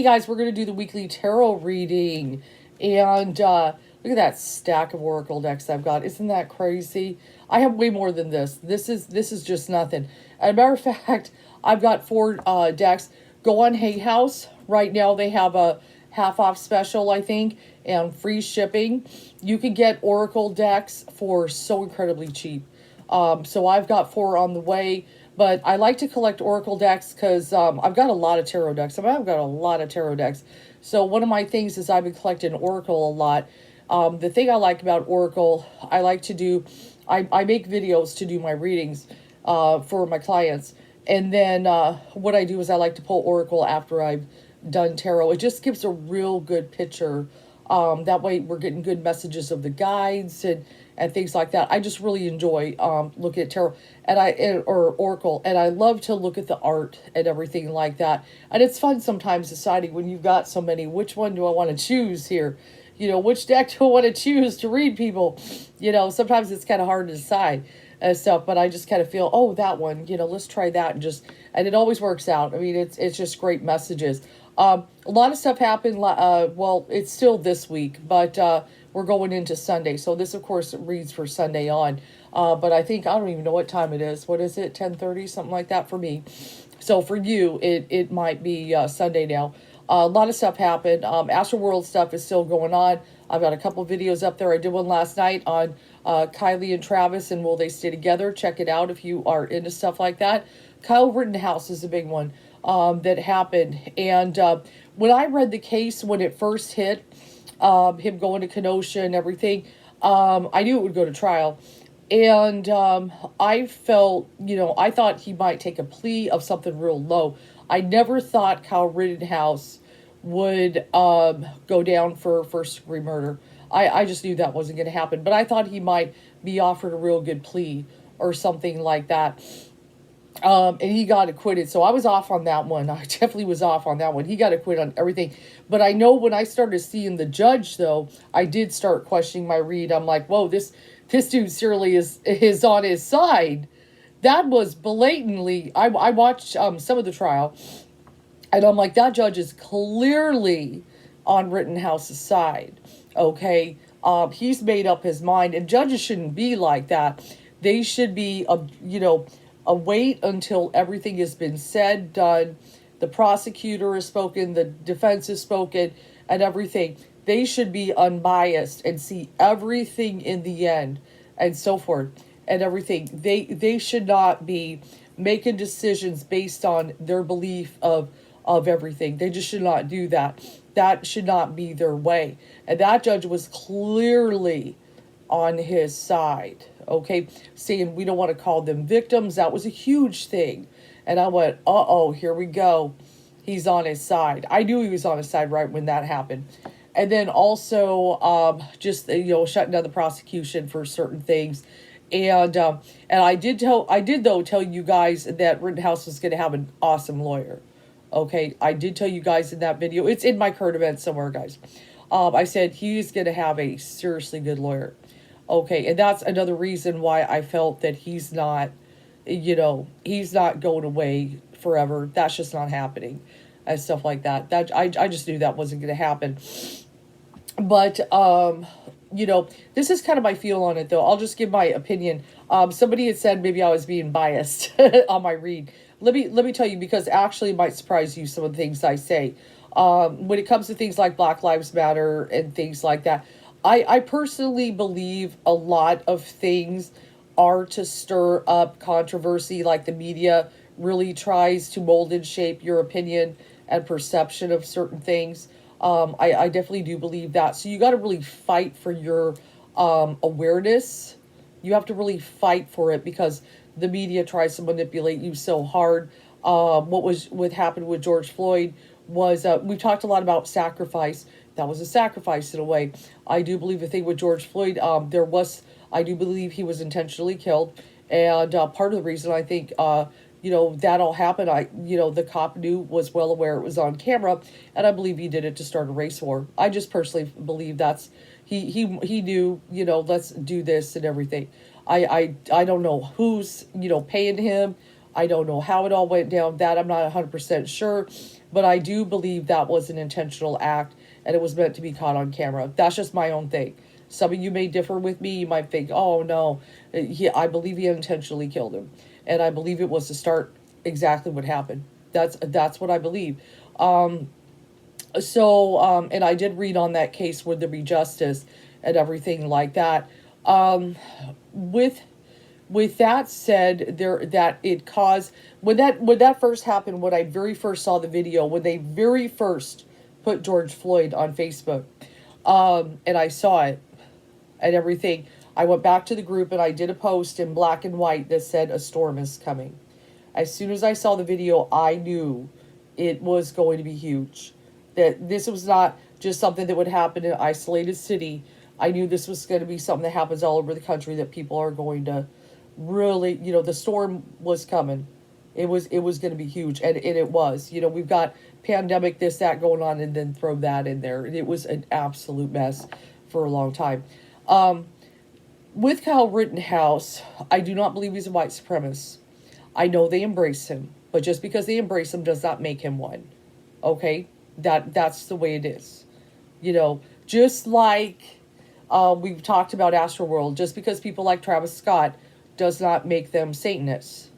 Hey guys, we're going to do the weekly tarot reading. And look at that stack of oracle decks I've got. Isn't that crazy? I have way more than this. This is just nothing. As a matter of fact, I've got four decks. Go on Hay House. Right now they have a half off special, I think, and free shipping. You can get oracle decks for so incredibly cheap. So I've got four on the way. But I like to collect oracle decks because I've got a lot of tarot decks. I've got a lot of tarot decks. So one of my things is I've been collecting oracle a lot. The thing I like about oracle, I like to do, I make videos to do my readings for my clients. And then what I do is I like to pull oracle after I've done tarot. It just gives a real good picture. That way we're getting good messages of the guides and things like that. I just really enjoy looking at tarot or oracle, and I love to look at the art and everything like that. And it's fun sometimes deciding when you've got so many, which one do I want to choose here? Which deck do I want to choose to read people? Sometimes it's kind of hard to decide and stuff, but I just kind of feel, oh, that one, let's try that, and it always works out. I mean, it's just great messages. A lot of stuff happened. Well, it's still this week, but we're going into Sunday. So this, of course, reads for Sunday on. But I don't even know what time it is. What is it? 10:30, something like that for me. So for you, it might be Sunday now. A lot of stuff happened. Astroworld stuff is still going on. I've got a couple videos up there. I did one last night on Kylie and Travis and Will They Stay Together. Check it out if you are into stuff like that. Kyle Rittenhouse is a big one that happened. And when I read the case when it first hit, him going to Kenosha and everything, I knew it would go to trial. And I felt, I thought he might take a plea of something real low. I never thought Kyle Rittenhouse would go down for first degree murder. I just knew that wasn't going to happen. But I thought he might be offered a real good plea or something like that. And he got acquitted. So I was off on that one. I definitely was off on that one. He got acquitted on everything. But I know when I started seeing the judge, though, I did start questioning my read. I'm like, whoa, this dude seriously is on his side. That was blatantly, I watched some of the trial, and I'm like, that judge is clearly on Rittenhouse's side. Okay, he's made up his mind, and judges shouldn't be like that. They should be, a wait until everything has been said, done. The prosecutor has spoken, the defense has spoken, and everything. They should be unbiased and see everything in the end, and so forth, and everything. They should not be making decisions based on their belief of everything. They just should not do that. That should not be their way. And that judge was clearly on his side, okay, saying we don't want to call them victims. That was a huge thing. And I went, uh-oh, here we go. He's on his side. I knew he was on his side right when that happened. And then also just, shutting down the prosecution for certain things. And I did tell you guys that Rittenhouse was going to have an awesome lawyer. Okay, I did tell you guys in that video. It's in my current event somewhere, guys. I said he's going to have a seriously good lawyer. Okay, and that's another reason why I felt that he's not going away forever. That's just not happening and stuff like that. I just knew that wasn't going to happen. But, this is kind of my feel on it, though. I'll just give my opinion. Somebody had said maybe I was being biased on my read. Let me tell you, because actually it might surprise you some of the things I say. When it comes to things like Black Lives Matter and things like that, I personally believe a lot of things are to stir up controversy, like the media really tries to mold and shape your opinion and perception of certain things. I definitely do believe that. So you got to really fight for your awareness. You have to really fight for it because the media tries to manipulate you so hard. What happened with George Floyd was, we talked a lot about sacrifice. That was a sacrifice in a way. I do believe the thing with George Floyd, I do believe he was intentionally killed. And part of the reason I think, that all happened, the cop was well aware it was on camera, and I believe he did it to start a race war. I just personally believe he knew, let's do this and everything. I don't know who's, paying him. I don't know how it all went down. That I'm not 100% sure. But I do believe that was an intentional act and it was meant to be caught on camera. That's just my own thing. Some of you may differ with me. You might think, oh no, I believe he intentionally killed him. And I believe it was to start exactly what happened. That's what I believe. And I did read on that case, would there be justice and everything like that. With with that said, there that it caused when that first happened, when I very first saw the video, when they very first put George Floyd on Facebook, and I saw it and everything, I went back to the group and I did a post in black and white that said a storm is coming. As soon as I saw the video, I knew it was going to be huge. That this was not just something that would happen in an isolated city. I knew this was going to be something that happens all over the country, that people are going to really, the storm was coming. It was going to be huge, and it was. We've got pandemic, this, that going on, and then throw that in there. It was an absolute mess for a long time. With Kyle Rittenhouse, I do not believe he's a white supremacist. I know they embrace him, but just because they embrace him does not make him one. Okay? That's the way it is. Just like we've talked about Astroworld, just because people like Travis Scott does not make them Satanists.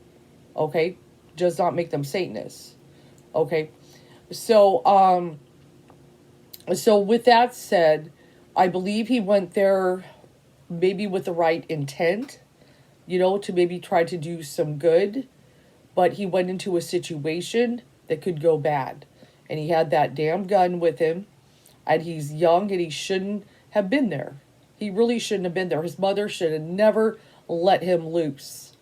Okay? Does not make them Satanists. Okay? So with that said, I believe he went there maybe with the right intent, to maybe try to do some good, but he went into a situation that could go bad. And he had that damn gun with him, and he's young, and he shouldn't have been there. He really shouldn't have been there. His mother should have never let him loose.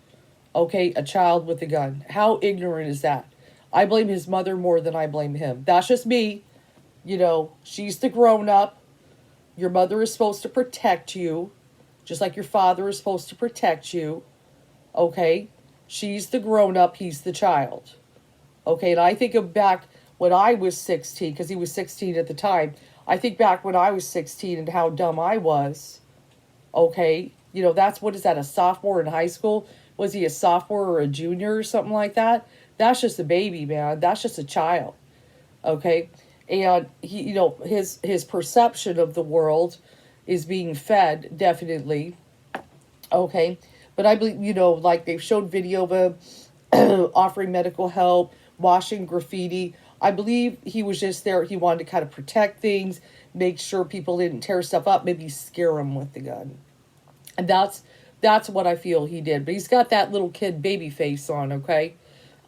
Okay, a child with a gun. How ignorant is that? I blame his mother more than I blame him. That's just me. She's the grown-up. Your mother is supposed to protect you, just like your father is supposed to protect you. Okay? She's the grown-up, he's the child. Okay, and I think of back when I was 16, because he was 16 at the time. I think back when I was 16 and how dumb I was. Okay? What is that, a sophomore in high school? Was he a sophomore or a junior or something like that? That's just a baby, man. That's just a child. Okay? And he, his perception of the world is being fed, definitely. Okay? But I believe, like they've showed video of him offering medical help, washing graffiti. I believe he was just there. He wanted to kind of protect things, make sure people didn't tear stuff up, maybe scare them with the gun. And that's what I feel he did. But he's got that little kid baby face on, okay?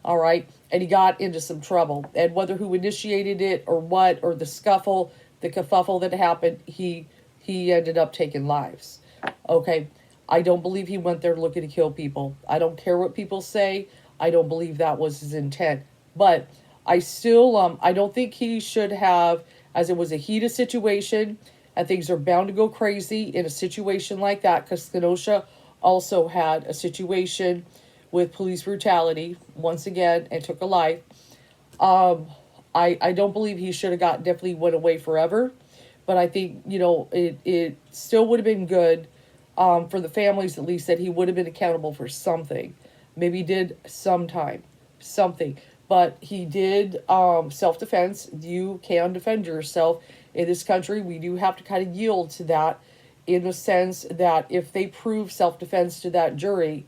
All right? And he got into some trouble. And whether who initiated it or what, or the scuffle, the kerfuffle that happened, he ended up taking lives. Okay? I don't believe he went there looking to kill people. I don't care what people say. I don't believe that was his intent. But I still, I don't think he should have, as it was a heated situation, and things are bound to go crazy in a situation like that, because Kenosha also had a situation with police brutality, once again, and took a life. I don't believe he should have definitely went away forever, but I think, it still would have been good, for the families at least, that he would have been accountable for something. Maybe he did something. But he did self-defense. You can defend yourself. In this country, we do have to kind of yield to that, in the sense that if they prove self-defense to that jury,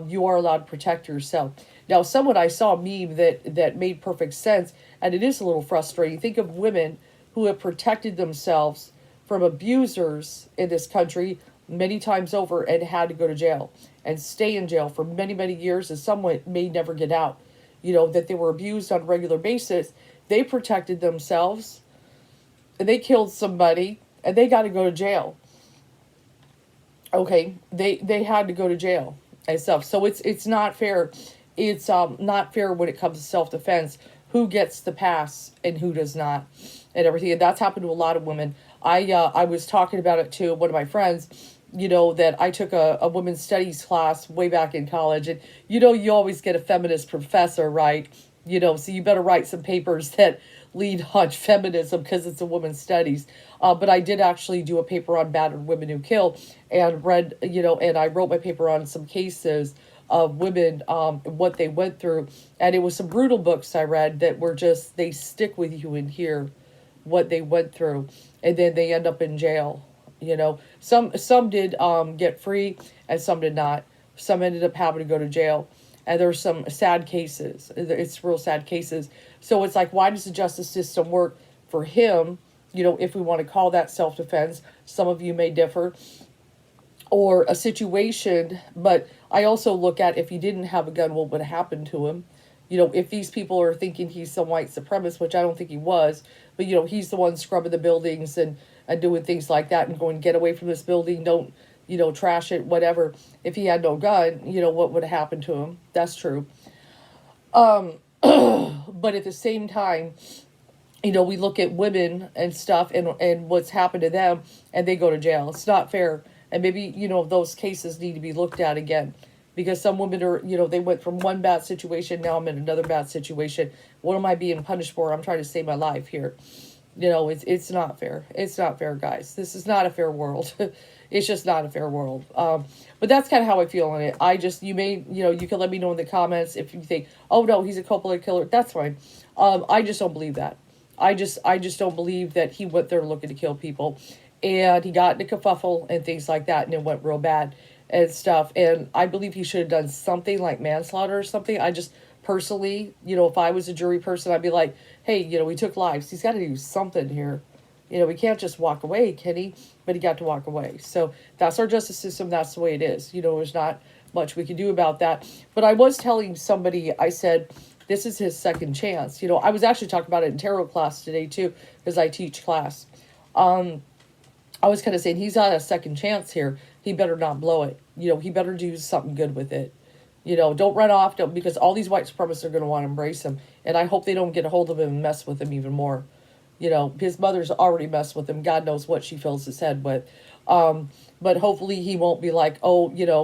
you are allowed to protect yourself. Now, someone I saw a meme that made perfect sense, and it is a little frustrating. Think of women who have protected themselves from abusers in this country many times over and had to go to jail and stay in jail for many, many years, and some may never get out. That they were abused on a regular basis. They protected themselves, and they killed somebody, and they got to go to jail. Okay, they had to go to jail and stuff. So it's not fair. It's not fair when it comes to self-defense. Who gets the pass and who does not, and everything. And that's happened to a lot of women. I was talking about it to one of my friends. That I took a women's studies class way back in college. And, you always get a feminist professor, right? So you better write some papers that lead on feminism because it's a women's studies. But I did actually do a paper on battered women who kill, and read, and I wrote my paper on some cases of women, what they went through. And it was some brutal books I read that were just, they stick with you and hear what they went through. And then they end up in jail. Some did get free and some did not. Some ended up having to go to jail. And there's some sad cases. It's real sad cases. So it's like, why does the justice system work for him? If we want to call that self-defense, some of you may differ, or a situation. But I also look at, if he didn't have a gun, what would happen to him? If these people are thinking he's some white supremacist, which I don't think he was, but he's the one scrubbing the buildings and doing things like that and going, get away from this building, don't, trash it, whatever. If he had no gun, what would have happened to him? That's true. But at the same time, we look at women and stuff and what's happened to them, and they go to jail. It's not fair. And maybe, those cases need to be looked at again, because some women are, they went from one bad situation. Now I'm in another bad situation. What am I being punished for? I'm trying to save my life here. It's not fair. It's not fair, guys. This is not a fair world. It's just not a fair world. But that's kind of how I feel on it. You can let me know in the comments if you think, oh no, he's a cold-blooded killer. That's fine. I just don't believe that. I just don't believe that he went there looking to kill people, and he got in a kerfuffle and things like that, and it went real bad and stuff. And I believe he should have done something like manslaughter or something. I just personally, if I was a jury person, I'd be like, hey, he took lives. He's got to do something here. He can't just walk away, can he? But he got to walk away. So that's our justice system. That's the way it is. There's not much we can do about that. But I was telling somebody, I said, this is his second chance. I was actually talking about it in tarot class today too, because I teach class. I was kind of saying he's got a second chance here. He better not blow it. He better do something good with it. Don't run off, because all these white supremacists are going to want to embrace him. And I hope they don't get a hold of him and mess with him even more. His mother's already messed with him. God knows what she fills his head with. But hopefully he won't be like,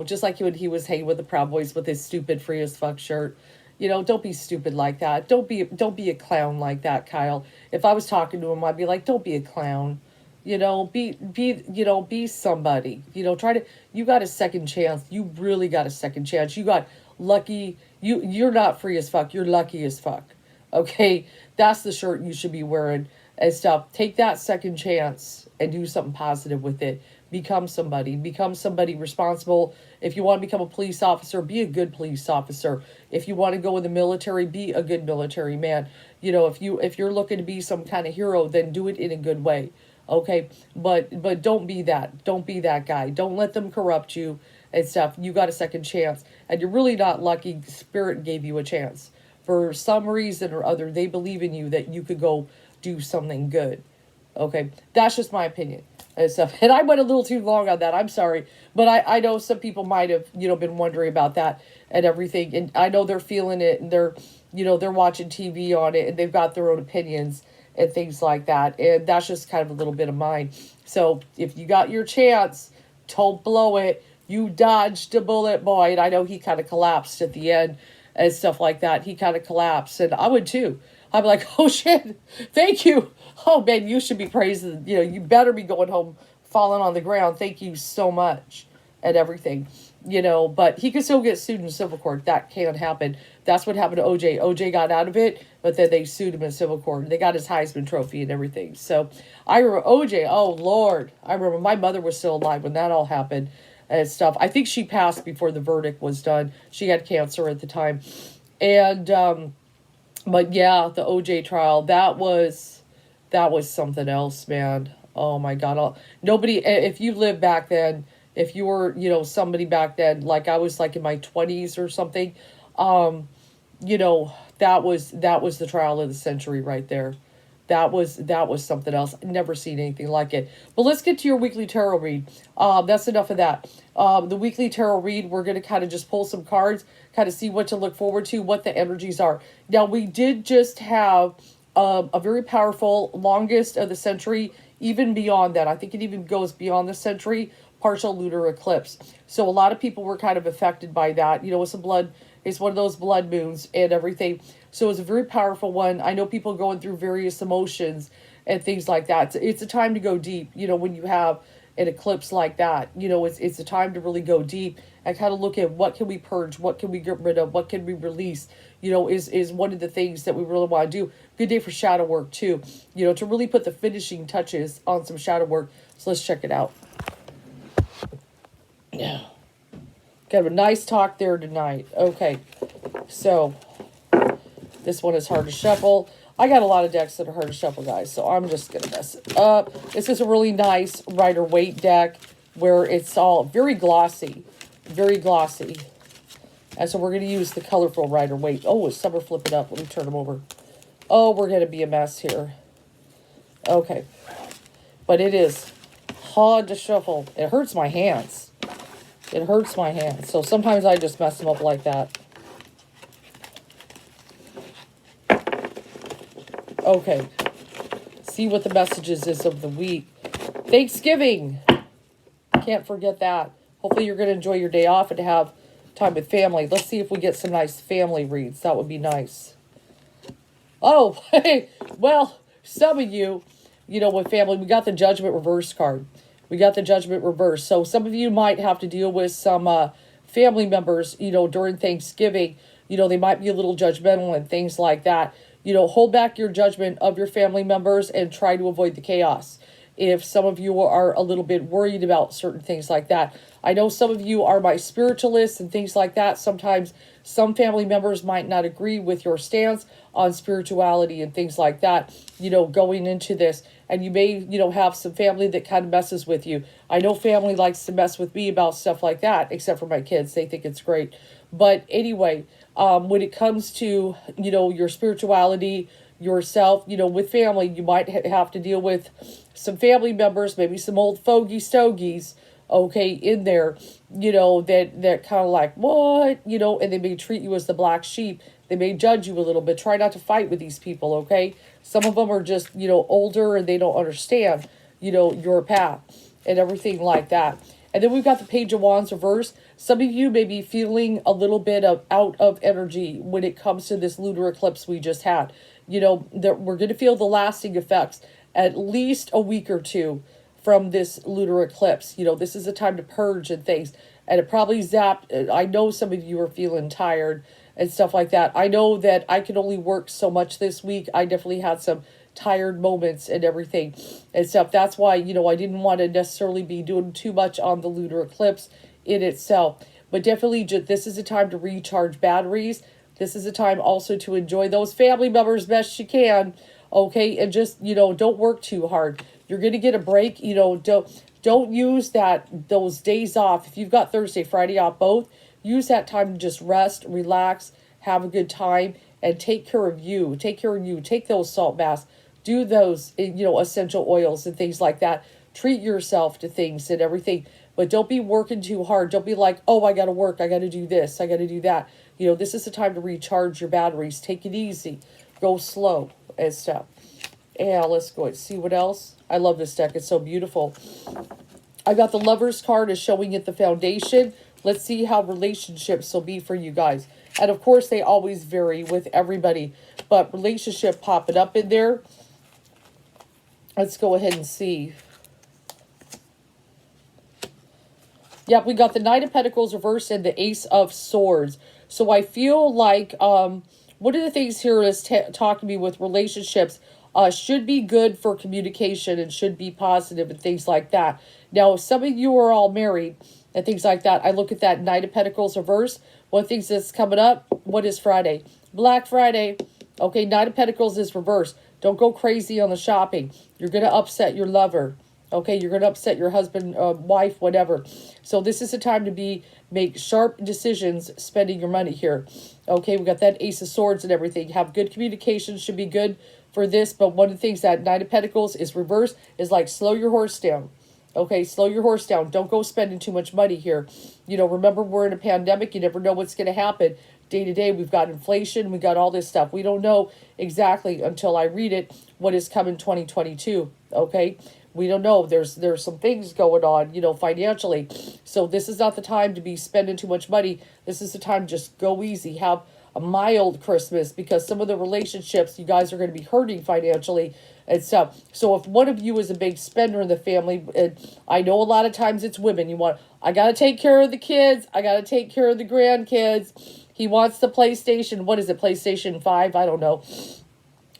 just like when he was hanging with the Proud Boys with his stupid free as fuck shirt. Don't be stupid like that. Don't be a clown like that, Kyle. If I was talking to him, I'd be like, don't be a clown. Be somebody. You got a second chance. You really got a second chance. You got lucky. You're not free as fuck. You're lucky as fuck. Okay? That's the shirt you should be wearing and stuff. Take that second chance and do something positive with it. Become somebody responsible. If you want to become a police officer, be a good police officer. If you want to go in the military, be a good military man. If you're looking to be some kind of hero, then do it in a good way. Okay? But don't be that. Don't be that guy. Don't let them corrupt you and stuff. You got a second chance. And you're really not lucky. Spirit gave you a chance. For some reason or other, they believe in you that you could go do something good. Okay? That's just my opinion and stuff. And I went a little too long on that. I'm sorry. But I know some people might have, been wondering about that and everything. And I know they're feeling it, and they're watching TV on it, and they've got their own opinions and things like that. And that's just kind of a little bit of mine. So if you got your chance, don't blow it. You dodged a bullet, boy. And I know he kind of collapsed at the end and stuff like that. He kind of collapsed, and I would too. I'm like, oh shit, thank you. Oh man, you should be praising, you better be going home falling on the ground. Thank you so much and everything, but he could still get sued in civil court. That can't happen. That's what happened to OJ. OJ got out of it, but then they sued him in civil court. They got his Heisman Trophy and everything. So I remember OJ, oh Lord, I remember my mother was still alive when that all happened and stuff. I think she passed before the verdict was done. She had cancer at the time. And, but yeah, the OJ trial, that was something else, man. Oh my God. Nobody, if you lived back then, if you were, somebody back then, like I was like in my 20s or something, that was the trial of the century right there. That was something else. Never seen anything like it. But let's get to your weekly tarot read. That's enough of that. The weekly tarot read, we're going to kind of just pull some cards, kind of see what to look forward to, what the energies are. Now, we did just have a very powerful, longest of the century, even beyond that. I think it even goes beyond the century, partial lunar eclipse. So a lot of people were kind of affected by that. It's one of those blood moons and everything. So it's a very powerful one. I know people going through various emotions and things like that. It's a time to go deep, when you have, an eclipse like that. It's a time to really go deep and kind of look at what can we purge, what can we get rid of, what can we release. Is one of the things that we really want to do. Good day for shadow work too. To really put the finishing touches on some shadow work. So let's check it out. Yeah. Got a nice talk there tonight. Okay, so this one is hard to shuffle. I got a lot of decks that are hard to shuffle, guys, so I'm just going to mess it up. This is a really nice Rider-Waite deck where it's all very glossy. Very glossy. And so we're going to use the colorful Rider-Waite. Oh, is Summer flipping up? Let me turn them over. Oh, we're going to be a mess here. Okay. But it is hard to shuffle. It hurts my hands. It hurts my hands. So sometimes I just mess them up like that. Okay. See what the messages is of the week. Thanksgiving. Can't forget that. Hopefully you're going to enjoy your day off and have time with family. Let's see if we get some nice family reads. That would be nice. Oh, hey. Well, some of you, with family, we got the Judgment Reverse card. We got the Judgment Reverse. So some of you might have to deal with some family members, during Thanksgiving. They might be a little judgmental and things like that. Hold back your judgment of your family members and try to avoid the chaos. If some of you are a little bit worried about certain things like that. I know some of you are my spiritualists and things like that. Sometimes some family members might not agree with your stance on spirituality and things like that, going into this. And you may, have some family that kind of messes with you. I know family likes to mess with me about stuff like that, except for my kids. They think it's great. But anyway, when it comes to, your spirituality, yourself, with family, you might have to deal with some family members, maybe some old fogey stogies, okay, in there, that kind of like, what, and they may treat you as the black sheep. They may judge you a little bit. Try not to fight with these people, okay? Some of them are just, older and they don't understand, your path and everything like that. And then we've got the Page of Wands reverse. Some of you may be feeling a little bit of out of energy when it comes to this lunar eclipse we just had. That we're going to feel the lasting effects at least a week or two from this lunar eclipse. This is a time to purge and things. And it probably zapped. I know some of you are feeling tired and stuff like that. I know that I could only work so much this week. I definitely had some tired moments and everything and stuff. That's why, I didn't want to necessarily be doing too much on the lunar eclipse in itself. But definitely, this is a time to recharge batteries. This is a time also to enjoy those family members best you can. Okay, and just, don't work too hard. You're going to get a break. Don't use those days off. If you've got Thursday, Friday off both, use that time to just rest, relax, have a good time, and take care of you. Take care of you. Take those salt baths. Do those, essential oils and things like that. Treat yourself to things and everything. But don't be working too hard. Don't be like, oh, I got to work. I got to do this. I got to do that. This is the time to recharge your batteries. Take it easy. Go slow and stuff. Yeah, let's go and see what else. I love this deck. It's so beautiful. I got the Lovers card is showing it the foundation. Let's see how relationships will be for you guys. And of course, they always vary with everybody. But relationship popping up in there. Let's go ahead and see. Yep, we got the Knight of Pentacles reversed and the Ace of Swords. So I feel like one of the things here is talking to me with relationships should be good for communication and should be positive and things like that. Now, if some of you are all married and things like that, I look at that Knight of Pentacles reverse. One of the things that's coming up, what is Friday? Black Friday. Okay, Knight of Pentacles is reversed. Don't go crazy on the shopping. You're going to upset your lover. Okay, you're going to upset your husband, wife, whatever. So this is a time to make sharp decisions spending your money here. Okay, we got that Ace of Swords and everything. Have good communication, should be good for this. But one of the things that Knight of Pentacles is reversed is like slow your horse down. Okay, slow your horse down. Don't go spending too much money here. Remember, we're in a pandemic. You never know what's going to happen. Day to day, we've got inflation. We got all this stuff. We don't know exactly until I read it what is coming 2022. Okay, we don't know. There's some things going on, financially. So this is not the time to be spending too much money. This is the time to just go easy. Have a mild Christmas, because some of the relationships, you guys are going to be hurting financially and stuff. So if one of you is a big spender in the family, and I know a lot of times it's women, I got to take care of the kids, I got to take care of the grandkids. He wants the PlayStation, what is it, PlayStation 5? I don't know.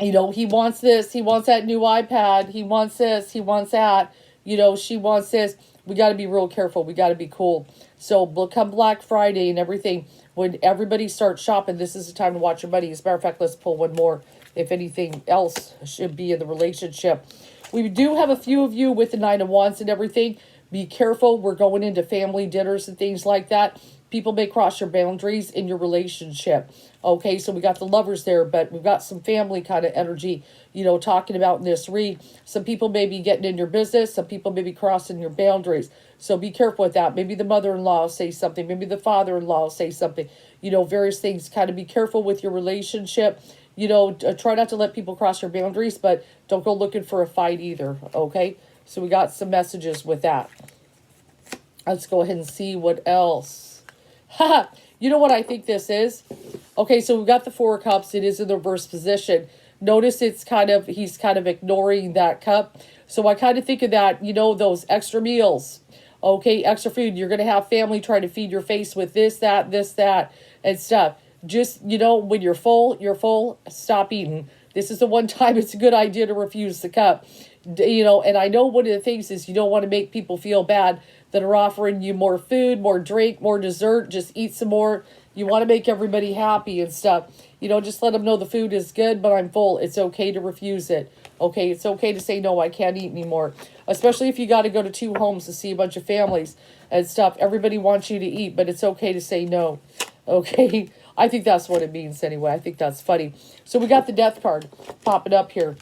He wants this, he wants that new iPad, he wants this, he wants that, she wants this. We got to be real careful. We got to be cool. So come Black Friday and everything, when everybody starts shopping, this is the time to watch your money. As a matter of fact, let's pull one more if anything else should be in the relationship. We do have a few of you with the Nine of Wands and everything. Be careful. We're going into family dinners and things like that. People may cross your boundaries in your relationship. Okay, so we got the Lovers there, but we've got some family kind of energy, talking about in this read. Some people may be getting in your business. Some people may be crossing your boundaries. So be careful with that. Maybe the mother-in-law will say something. Maybe the father-in-law will say something. Various things. Kind of be careful with your relationship. Try not to let people cross your boundaries, but don't go looking for a fight either. Okay, so we got some messages with that. Let's go ahead and see what else. You know what I think this is? Okay, so we've got the Four of Cups. It is in the reverse position. Notice he's kind of ignoring that cup. So I kind of think of that, those extra meals. Okay, extra food. You're going to have family trying to feed your face with this, that, and stuff. Just, when you're full, stop eating. This is the one time it's a good idea to refuse the cup. And I know one of the things is you don't want to make people feel bad that are offering you more food, more drink, more dessert. Just eat some more. You want to make everybody happy and stuff. Just let them know the food is good, but I'm full. It's okay to refuse it. Okay, it's okay to say, no, I can't eat anymore. Especially if you got to go to 2 homes to see a bunch of families and stuff. Everybody wants you to eat, but it's okay to say no. Okay, I think that's what it means anyway. I think that's funny. So we got the Death card popping up here.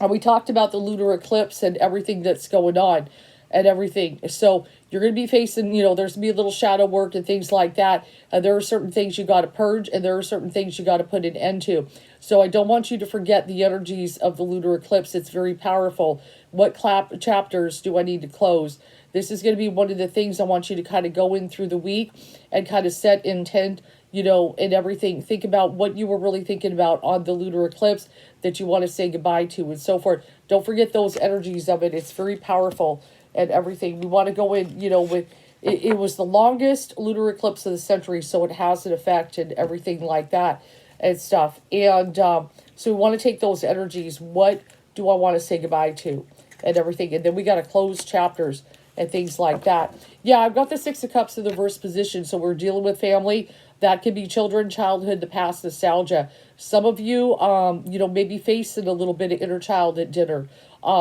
And we talked about the lunar eclipse and everything that's going on and everything. So you're going to be facing, there's going to be a little shadow work and things like that. And there are certain things you got to purge and there are certain things you got to put an end to. So I don't want you to forget the energies of the lunar eclipse. It's very powerful. What chapters do I need to close? This is going to be one of the things I want you to kind of go in through the week and kind of set intent, and everything. Think about what you were really thinking about on the lunar eclipse that you want to say goodbye to and so forth. Don't forget those energies of it. It's very powerful and everything. We want to go in, with it was the longest lunar eclipse of the century, so it has an effect and everything like that and stuff. And so we want to take those energies. What do I want to say goodbye to and everything? And then we got to close chapters and things like that. Yeah, I've got the Six of Cups in the reverse position, so we're dealing with family. That could be children, childhood, the past, nostalgia. Some of you, may be facing a little bit of inner child at dinner.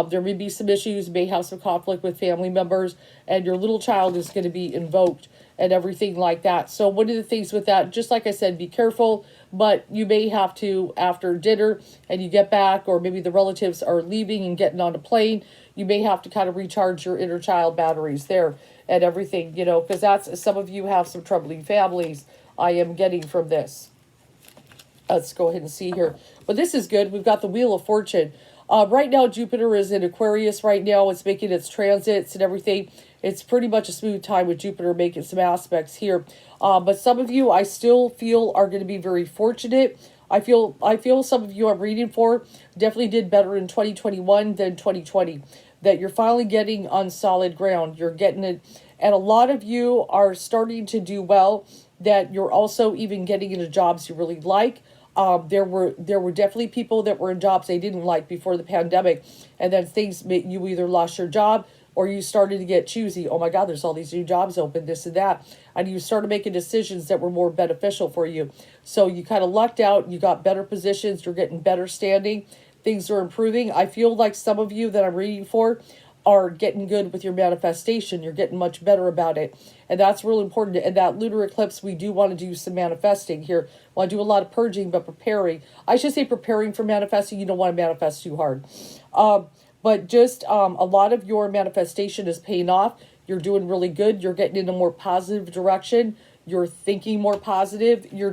There may be some issues, may have some conflict with family members, and your little child is going to be invoked and everything like that. So one of the things with that, just like I said, be careful, but you may have to, after dinner and you get back, or maybe the relatives are leaving and getting on a plane, you may have to kind of recharge your inner child batteries there and everything, because that's, some of you have some troubling families. I am getting from this. Let's go ahead and see here. But this is good. We've got the Wheel of Fortune. Right now, Jupiter is in Aquarius right now. It's making its transits and everything. It's pretty much a smooth time with Jupiter making some aspects here. But some of you, I still feel, are going to be very fortunate. I feel some of you I'm reading for definitely did better in 2021 than 2020. That you're finally getting on solid ground. You're getting it. And a lot of you are starting to do well. That you're also even getting into jobs you really like. There were definitely people that were in jobs they didn't like before the pandemic, and then you either lost your job or you started to get choosy. Oh my God, there's all these new jobs open, this and that, and you started making decisions that were more beneficial for you. So you kind of lucked out. You got better positions. You're getting better standing. Things are improving. I feel like some of you that I'm reading for are getting good with your manifestation. You're getting much better about it. And that's really important. And that lunar eclipse, we do want to do some manifesting here. Want to do a lot of purging, but preparing. I should say preparing for manifesting. You don't want to manifest too hard. But just a lot of your manifestation is paying off. You're doing really good. You're getting in a more positive direction. You're thinking more positive. You're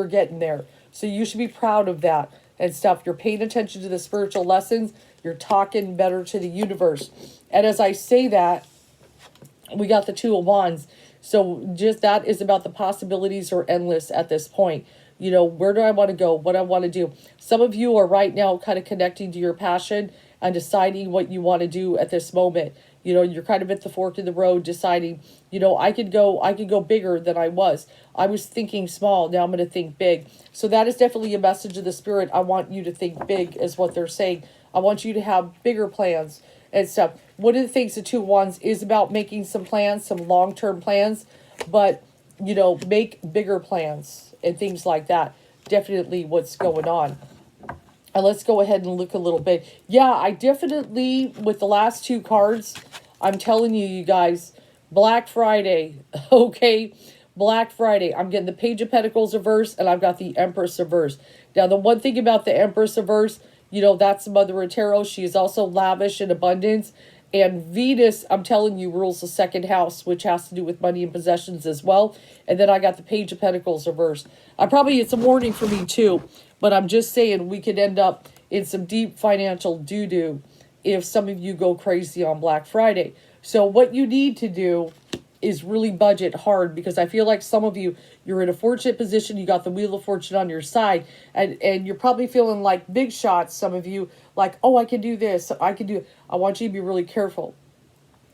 getting there. So you should be proud of that and stuff. You're paying attention to the spiritual lessons. You're talking better to the universe. And as I say that, we got the Two of Wands. So just that is about the possibilities are endless at this point. Where do I want to go? What I want to do? Some of you are right now kind of connecting to your passion and deciding what you want to do at this moment. You're kind of at the fork in the road deciding, I could go bigger than I was. I was thinking small, now I'm going to think big. So that is definitely a message of the spirit. I want you to think big is what they're saying. I want you to have bigger plans and stuff. One of the things the Two of Wands is about making some plans, some long-term plans, but, make bigger plans and things like that. Definitely what's going on. And let's go ahead and look a little bit. Yeah, I definitely, with the last two cards, I'm telling you, you guys, Black Friday, okay? Black Friday. I'm getting the Page of Pentacles reverse, and I've got the Empress reverse. Now, the one thing about the Empress reverse, that's Mother of Tarot. She is also lavish in abundance. And Venus, I'm telling you, rules the second house, which has to do with money and possessions as well. And then I got the Page of Pentacles reversed. It's a warning for me too, but I'm just saying we could end up in some deep financial doo-doo if some of you go crazy on Black Friday. So what you need to do is really budget hard, because I feel like some of you, you're in a fortunate position. You got the Wheel of Fortune on your side, and you're probably feeling like big shots. Some of you like, oh, I can do this. I want you to be really careful.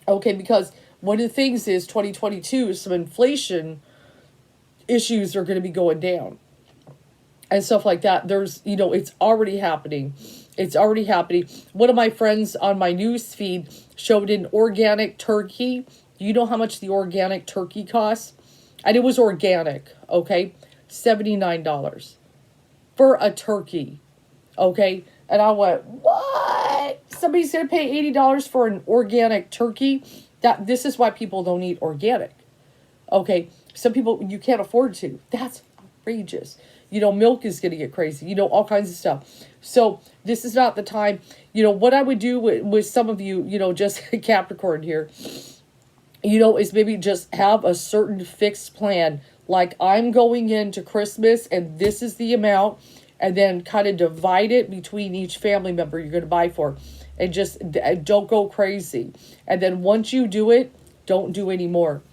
Okay, because one of the things is 2022, some inflation issues are going to be going down and stuff like that. There's, it's already happening. It's already happening. One of my friends on my news feed showed an organic turkey. Do you know how much the organic turkey costs? And it was organic, okay? $79 for a turkey, okay? And I went, what? Somebody's going to pay $80 for an organic turkey? This is why people don't eat organic, okay? Some people, you can't afford to. That's outrageous. Milk is going to get crazy. All kinds of stuff. So this is not the time. What I would do with some of you, just Capricorn here, is maybe just have a certain fixed plan. Like, I'm going into Christmas and this is the amount, and then kind of divide it between each family member you're going to buy for, and just don't go crazy. And then once you do it, don't do any more.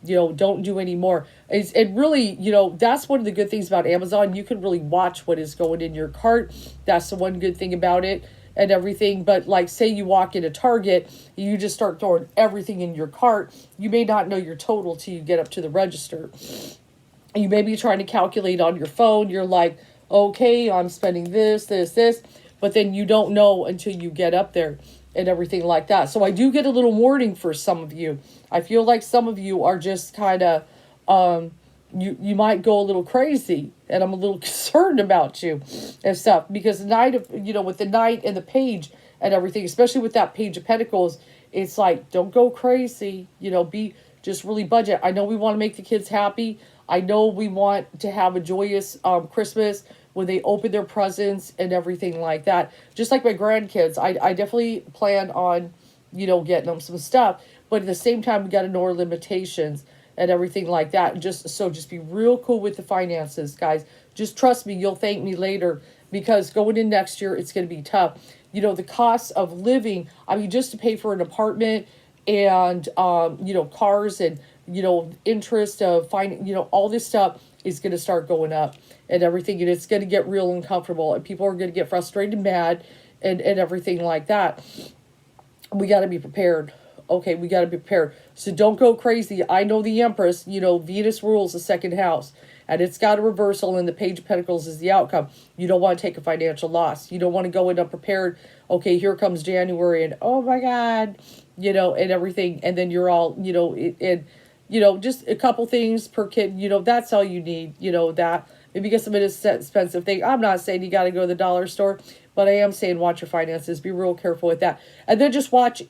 Don't do any more. It really, that's one of the good things about Amazon. You can really watch what is going in your cart. That's the one good thing about it and everything. But like, say you walk into Target, you just start throwing everything in your cart. You may not know your total till you get up to the register. You may be trying to calculate on your phone. You're like, okay, I'm spending this. But then you don't know until you get up there and everything like that. So I do get a little warning for some of you. I feel like some of you are just kind of, you might go a little crazy, and I'm a little concerned about you and stuff, because the Knight of, with the Knight and the Page and everything, especially with that Page of Pentacles, it's like, don't go crazy, be just really budget. I know we want to make the kids happy. I know we want to have a joyous Christmas when they open their presents and everything like that. Just like my grandkids, I definitely plan on, getting them some stuff. But at the same time, we got to know our limitations and everything like that. Just be real cool with the finances, guys. Just trust me, you'll thank me later, because going in next year, it's going to be tough. The cost of living, just to pay for an apartment and, cars and, interest of all this stuff is going to start going up and everything. And it's going to get real uncomfortable, and people are going to get frustrated and mad and everything like that. We got to be prepared. Okay, we got to be prepared. So don't go crazy. I know the Empress, Venus rules the second house, and it's got a reversal, and the Page of Pentacles is the outcome. You don't want to take a financial loss. You don't want to go in unprepared. Okay, here comes January, and oh my God, and everything. And then you're all, just a couple things per kid, that's all you need, that. Maybe get some expensive thing. I'm not saying you got to go to the dollar store, but I am saying watch your finances. Be real careful with that. And then just watch,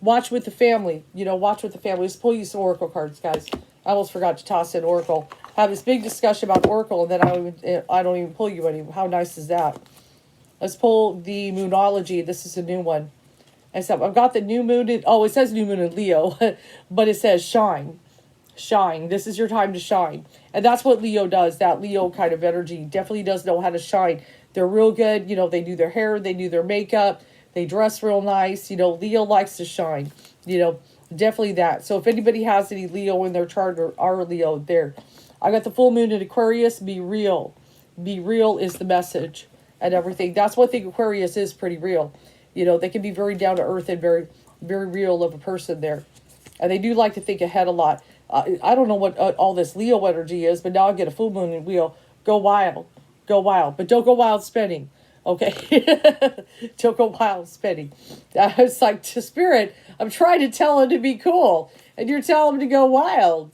watch with the family. Watch with the family. Let's pull you some Oracle cards, guys. I almost forgot to toss in Oracle. Have this big discussion about Oracle, and then I don't even pull you any. How nice is that? Let's pull the Moonology. This is a new one. And so I've got the new moon in, it says new moon in Leo, but it says shine. Shine. This is your time to shine. And that's what Leo does. That Leo kind of energy definitely does know how to shine. They're real good. They do their hair. They do their makeup. They dress real nice. Leo likes to shine. Definitely that. So if anybody has any Leo in their chart or are Leo there. I got the full moon in Aquarius. Be real. Be real is the message and everything. That's one thing. Aquarius is pretty real. They can be very down to earth and very, very real of a person there. And they do like to think ahead a lot. I don't know what all this Leo energy is, but now I get a full moon and wheel. Go wild, but don't go wild spending. Okay, don't go wild spending. I was like, to Spirit, I'm trying to tell him to be cool, and you're telling him to go wild.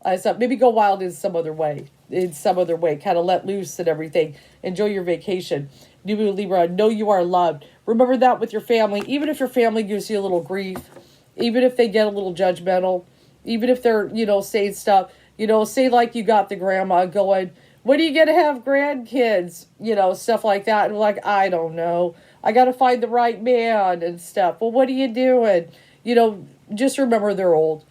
I thought maybe go wild in some other way. Kind of let loose and everything. Enjoy your vacation. New Moon Libra, know you are loved. Remember that with your family, even if your family gives you a little grief, even if they get a little judgmental, even if they're, saying stuff, say like you got the grandma going, when are you going to have grandkids? Stuff like that. And like, I don't know. I got to find the right man and stuff. Well, what are you doing? Just remember they're old.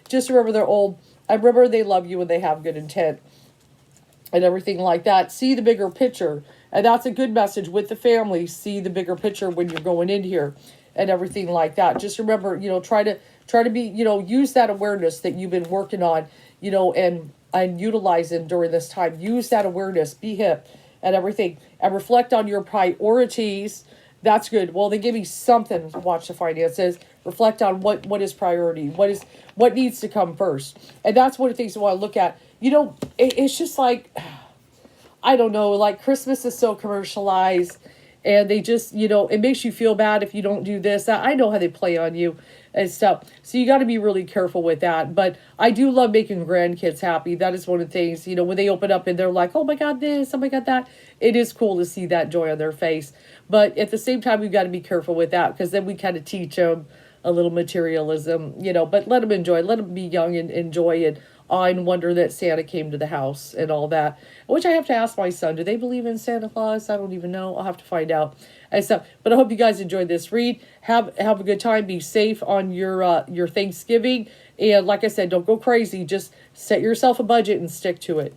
Just remember they're old. I remember they love you and they have good intent and everything like that. See the bigger picture. And that's a good message with the family. See the bigger picture when you're going in here and everything like that. Just remember, try to be, use that awareness that you've been working on, and utilizing during this time. Use that awareness, be hip and everything, and reflect on your priorities. That's good. Well, they give me something to watch the finances. Reflect on what is priority, what needs to come first. And that's one of the things I want to look at. It's just like, I don't know, like Christmas is so commercialized, and they just, it makes you feel bad if you don't do this. I know how they play on you and stuff. So you got to be really careful with that. But I do love making grandkids happy. That is one of the things, when they open up and they're like, oh my God, this, oh my God, that. It is cool to see that joy on their face. But at the same time, we've got to be careful with that, because then we kind of teach them a little materialism, but let them enjoy, let them be young and enjoy it. Awe and wonder that Santa came to the house and all that. Which I have to ask my son, do they believe in Santa Claus? I don't even know. I'll have to find out and stuff. But I hope you guys enjoyed this read. Have a good time. Be safe on your Thanksgiving. And like I said, don't go crazy. Just set yourself a budget and stick to it.